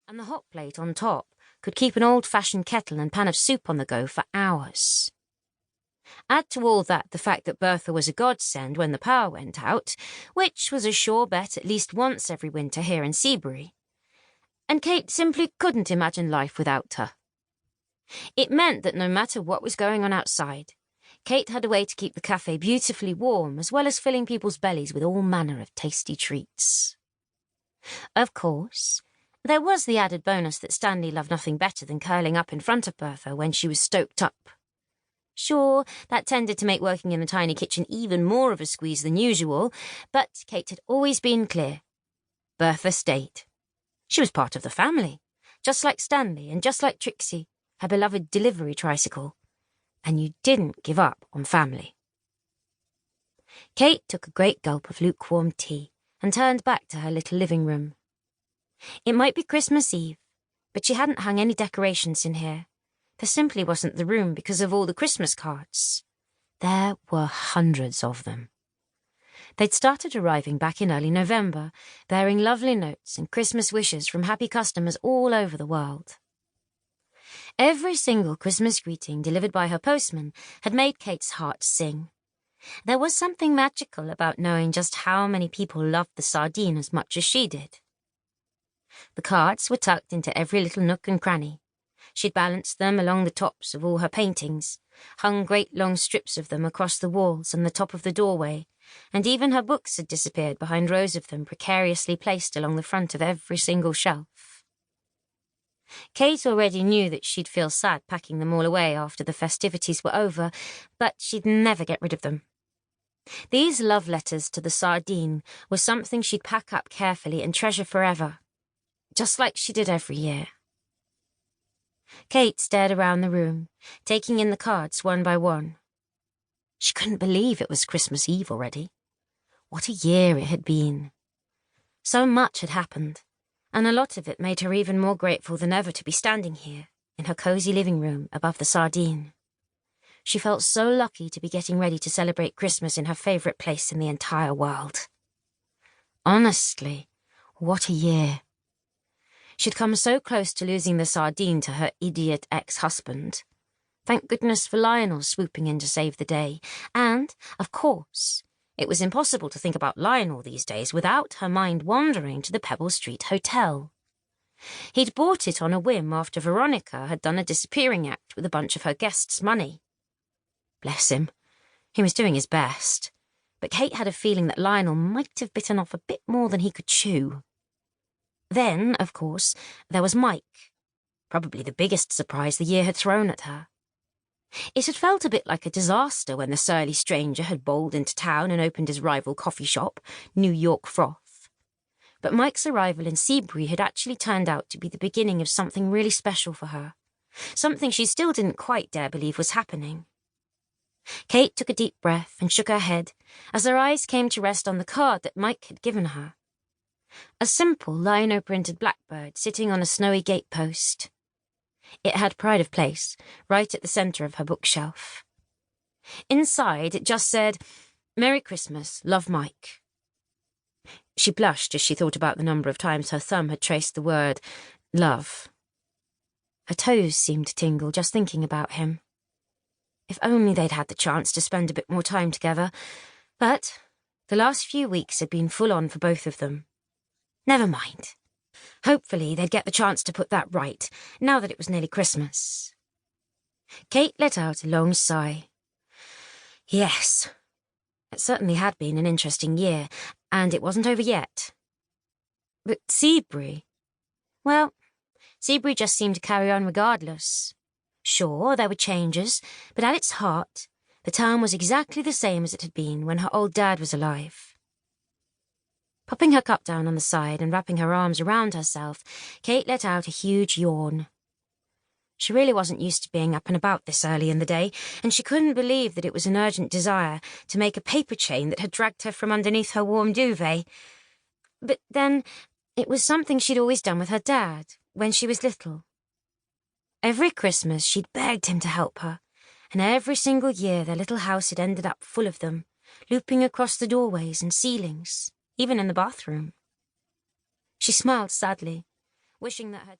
and the hot plate on top could keep an old-fashioned kettle and pan of soup on the go for hours. Add to all that the fact that Bertha was a godsend when the power went out, which was a sure bet at least once every winter here in Seabury, and Kate simply couldn't imagine life without her. It meant that no matter what was going on outside, Kate had a way to keep the cafe beautifully warm, as well as filling people's bellies with all manner of tasty treats. Of course, there was the added bonus that Stanley loved nothing better than curling up in front of Bertha when she was stoked up. Sure, that tended to make working in the tiny kitchen even more of a squeeze than usual, but Kate had always been clear. Bertha stayed. She was part of the family, just like Stanley and just like Trixie, her beloved delivery tricycle. And you didn't give up on family. Kate took a great gulp of lukewarm tea and turned back to her little living room. It might be Christmas Eve, but she hadn't hung any decorations in here. There simply wasn't the room because of all the Christmas cards. There were hundreds of them. They'd started arriving back in early November, bearing lovely notes and Christmas wishes from happy customers all over the world. Every single Christmas greeting delivered by her postman had made Kate's heart sing. There was something magical about knowing just how many people loved the Sardine as much as she did. The cards were tucked into every little nook and cranny. She'd balanced them along the tops of all her paintings, hung great long strips of them across the walls and the top of the doorway, and even her books had disappeared behind rows of them precariously placed along the front of every single shelf. Kate already knew that she'd feel sad packing them all away after the festivities were over, but she'd never get rid of them. These love letters to the Sardine were something she'd pack up carefully and treasure forever, just like she did every year. Kate stared around the room, taking in the cards one by one. She couldn't believe it was Christmas Eve already. What a year it had been. So much had happened, and a lot of it made her even more grateful than ever to be standing here, in her cosy living room above the Sardine. She felt so lucky to be getting ready to celebrate Christmas in her favourite place in the entire world. Honestly, what a year. She'd come so close to losing the Sardine to her idiot ex-husband. Thank goodness for Lionel swooping in to save the day. And, of course, it was impossible to think about Lionel these days without her mind wandering to the Pebble Street Hotel. He'd bought it on a whim after Veronica had done a disappearing act with a bunch of her guests' money. Bless him. He was doing his best. But Kate had a feeling that Lionel might have bitten off a bit more than he could chew. Then, of course, there was Mike, probably the biggest surprise the year had thrown at her. It had felt a bit like a disaster when the surly stranger had bowled into town and opened his rival coffee shop, New York Froth. But Mike's arrival in Seabury had actually turned out to be the beginning of something really special for her, something she still didn't quite dare believe was happening. Kate took a deep breath and shook her head as her eyes came to rest on the card that Mike had given her. A simple lino-printed blackbird sitting on a snowy gatepost. It had pride of place, right at the centre of her bookshelf. Inside it just said, "Merry Christmas, love Mike." She blushed as she thought about the number of times her thumb had traced the word love. Her toes seemed to tingle just thinking about him. If only they'd had the chance to spend a bit more time together. But the last few weeks had been full on for both of them. Never mind. Hopefully they'd get the chance to put that right, now that it was nearly Christmas. Kate let out a long sigh. Yes, it certainly had been an interesting year, and it wasn't over yet. But Seabury? Well, Seabury just seemed to carry on regardless. Sure, there were changes, but at its heart, the town was exactly the same as it had been when her old dad was alive. Popping her cup down on the side and wrapping her arms around herself, Kate let out a huge yawn. She really wasn't used to being up and about this early in the day, and she couldn't believe that it was an urgent desire to make a paper chain that had dragged her from underneath her warm duvet. But then, it was something she'd always done with her dad, when she was little. Every Christmas she'd begged him to help her, and every single year their little house had ended up full of them, looping across the doorways and ceilings, even in the bathroom. She smiled sadly, wishing that her